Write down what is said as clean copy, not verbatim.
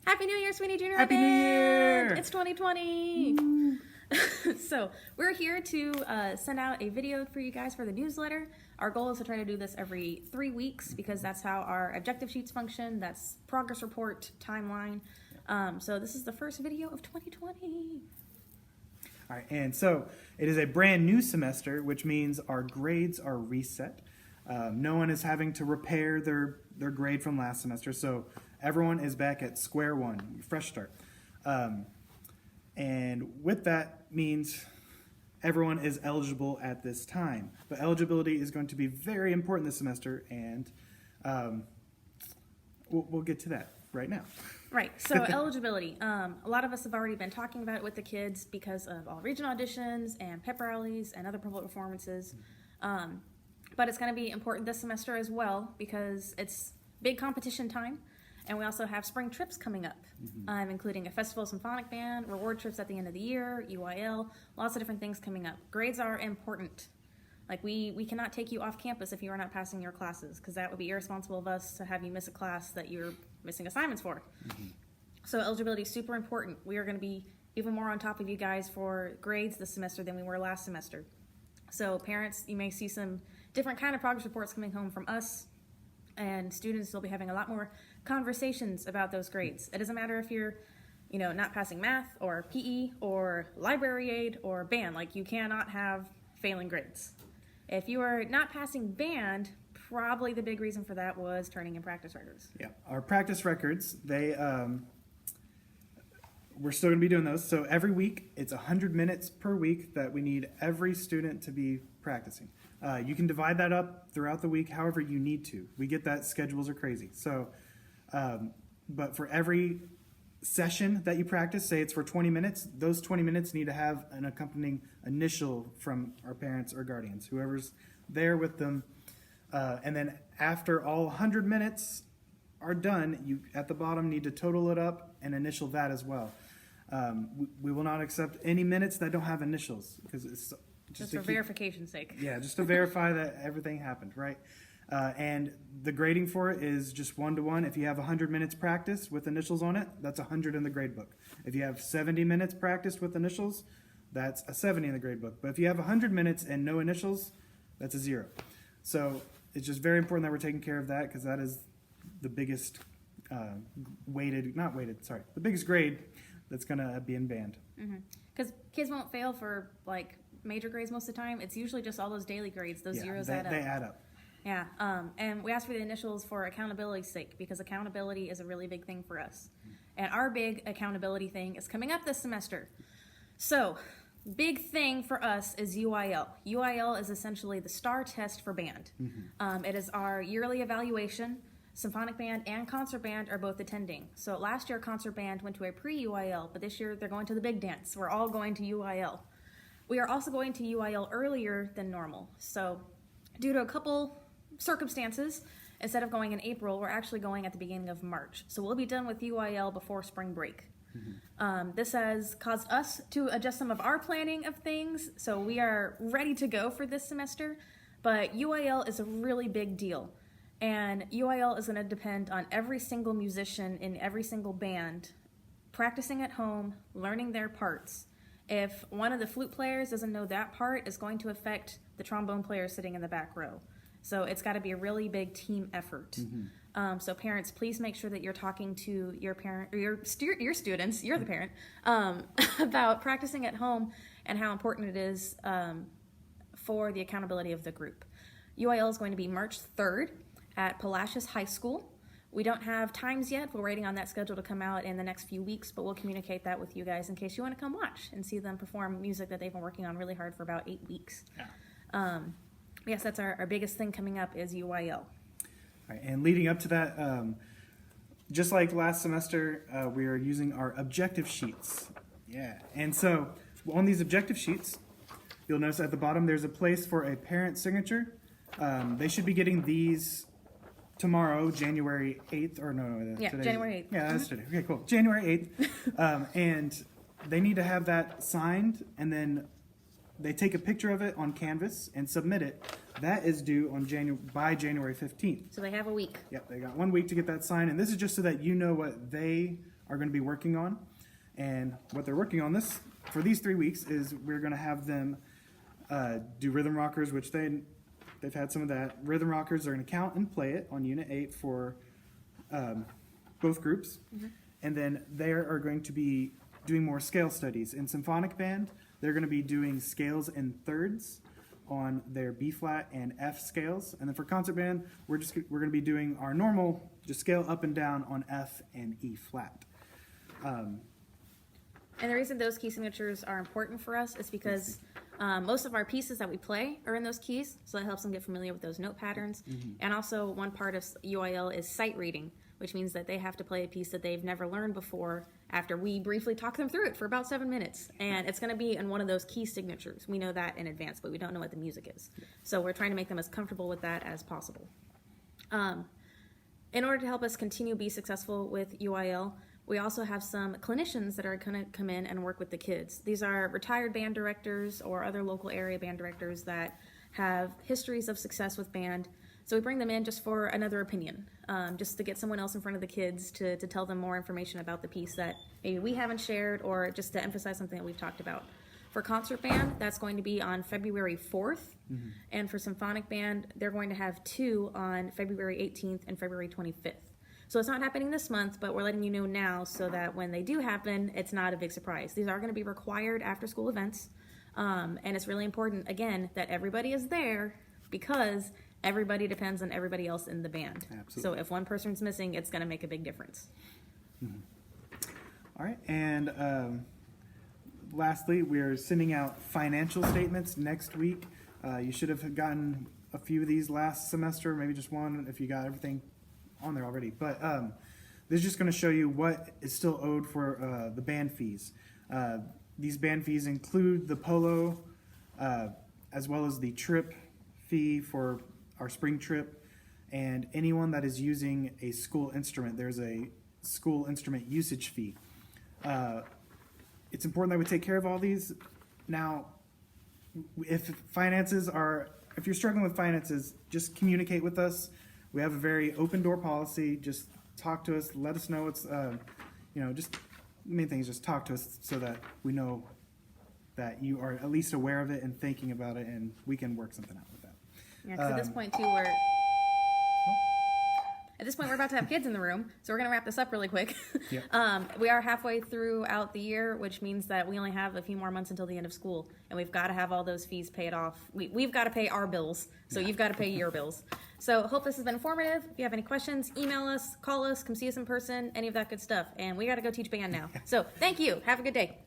Happy New Year, Sweeney Junior Happy New Year! It's 2020! So, we're here to send out a video for you guys for the newsletter. Our goal is to try to do this every 3 weeks because that's how our objective sheets function. That's progress report, timeline. So this is the first video of 2020. All right, and so it is a brand new semester, which means our grades are reset. No one is having to repair their grade from last semester, so everyone is back at square one, fresh start. And with that means everyone is eligible at this time. But eligibility is going to be very important this semester, and we'll get to that right now. Right, so eligibility. A lot of us have already been talking about it with the kids because of all regional auditions and pep rallies and other public performances. But it's going to be important this semester as well because it's big competition time. And we also have spring trips coming up, including a festival symphonic band, reward trips at the end of the year, UIL, lots of different things coming up. Grades are important. Like we cannot take you off campus if you are not passing your classes because that would be irresponsible of us to have you miss a class that you're missing assignments for. So eligibility is super important. We are going to be even more on top of you guys for grades this semester than we were last semester. So parents, you may see some different kind of progress reports coming home from us, and students will be having a lot more conversations about those grades. It doesn't matter if you're, not passing math or PE or library aid or band. Like, you cannot have failing grades. If you are not passing band, probably the big reason for that was turning in practice records. Yeah, our practice records, we're still going to be doing those. So every week, it's 100 minutes per week that we need every student to be practicing. You can divide that up throughout the week however you need to. We get that schedules are crazy. So, but for every session that you practice, say it's for 20 minutes, those 20 minutes need to have an accompanying initial from our parents or guardians, whoever's there with them. And then after all 100 minutes are done, you at the bottom need to total it up and initial that as well. We will not accept any minutes that don't have initials because it's just for verification's sake. Yeah, just to verify that everything happened, right? And the grading for it is just 1-to-1. If you have 100 minutes practice with initials on it, that's 100 in the grade book. If you have 70 minutes practiced with initials, that's a 70 in the grade book. But if you have 100 minutes and no initials, that's a 0. So it's just very important that we're taking care of that because that is the biggest the biggest grade that's going to be in band. Because kids won't fail for major grades most of the time. It's usually just all those daily grades. Those zeros add up. They add up. Yeah, and we ask for the initials for accountability's sake because accountability is a really big thing for us. And our big accountability thing is coming up this semester. So, big thing for us is UIL. UIL is essentially the STAR test for band. It is our yearly evaluation. Symphonic band and concert band are both attending. So last year concert band went to a pre-UIL, but this year they're going to the big dance. We're all going to UIL. We are also going to UIL earlier than normal. So due to a couple circumstances, instead of going in April, we're actually going at the beginning of March. So we'll be done with UIL before spring break. This has caused us to adjust some of our planning of things. So we are ready to go for this semester, but UIL is a really big deal. And UIL is going to depend on every single musician in every single band practicing at home, learning their parts. If one of the flute players doesn't know that part, it's going to affect the trombone player sitting in the back row. So it's got to be a really big team effort. So parents, please make sure that you're talking to your parent or your students, you're the parent, about practicing at home and how important it is for the accountability of the group. UIL is going to be March 3rd. At Palacios High School. We don't have times yet. We're waiting on that schedule to come out in the next few weeks, but we'll communicate that with you guys in case you want to come watch and see them perform music that they've been working on really hard for about 8 weeks. Yeah. Yes, that's our biggest thing coming up is UIL. All right, and leading up to that, just like last semester, we are using our objective sheets. Yeah, and so on these objective sheets, you'll notice at the bottom there's a place for a parent signature. They should be getting these tomorrow, January 8th, or no, yeah, January 8th. Yeah, that's today. Okay, cool. January 8th. And they need to have that signed, and then they take a picture of it on Canvas and submit it. That is due on by January 15th. So they have a week. Yep, they got 1 week to get that signed, and this is just so that you know what they are going to be working on. And what they're working on for these 3 weeks is we're going to have them do rhythm rockers, which they've had some of that. Rhythm rockers are going to count and play it on Unit 8 for both groups. And then they are going to be doing more scale studies. In Symphonic Band, they're going to be doing scales in thirds on their B flat and F scales. And then for concert band, we're going to be doing our normal, just scale up and down on F and E flat. And the reason those key signatures are important for us is because most of our pieces that we play are in those keys, so that helps them get familiar with those note patterns. And also one part of UIL is sight reading, which means that they have to play a piece that they've never learned before after we briefly talk them through it for about 7 minutes. And it's going to be in one of those key signatures. We know that in advance, but we don't know what the music is. So we're trying to make them as comfortable with that as possible. In order to help us continue to be successful with UIL, we also have some clinicians that are going to come in and work with the kids. These are retired band directors or other local area band directors that have histories of success with band. So we bring them in just for another opinion, just to get someone else in front of the kids to tell them more information about the piece that maybe we haven't shared, or just to emphasize something that we've talked about. For concert band, that's going to be on February 4th. And for symphonic band, they're going to have 2 on February 18th and February 25th. So it's not happening this month, but we're letting you know now so that when they do happen, it's not a big surprise. These are going to be required after-school events, and it's really important, again, that everybody is there because everybody depends on everybody else in the band. Absolutely. So if one person's missing, it's going to make a big difference. All right, and lastly, we're sending out financial statements next week. You should have gotten a few of these last semester, maybe just one if you got everything on there already. But this is just going to show you what is still owed for the band fees. These band fees include the polo, as well as the trip fee for our spring trip, and anyone that is using a school instrument. There's a school instrument usage fee. It's important that we take care of all these. Now, if you're struggling with finances, just communicate with us. We have a very open door policy. Just talk to us. Let us know what's, just the main thing is just talk to us so that we know that you are at least aware of it and thinking about it, and we can work something out with that. Yeah, 'cause at this point, too, we're about to have kids in the room, so we're going to wrap this up really quick. Yep. We are halfway throughout the year, which means that we only have a few more months until the end of school, and we've got to have all those fees paid off. We've got to pay our bills, so you've got to pay your bills. So hope this has been informative. If you have any questions, email us, call us, come see us in person, any of that good stuff. And we got to go teach band now. So thank you. Have a good day.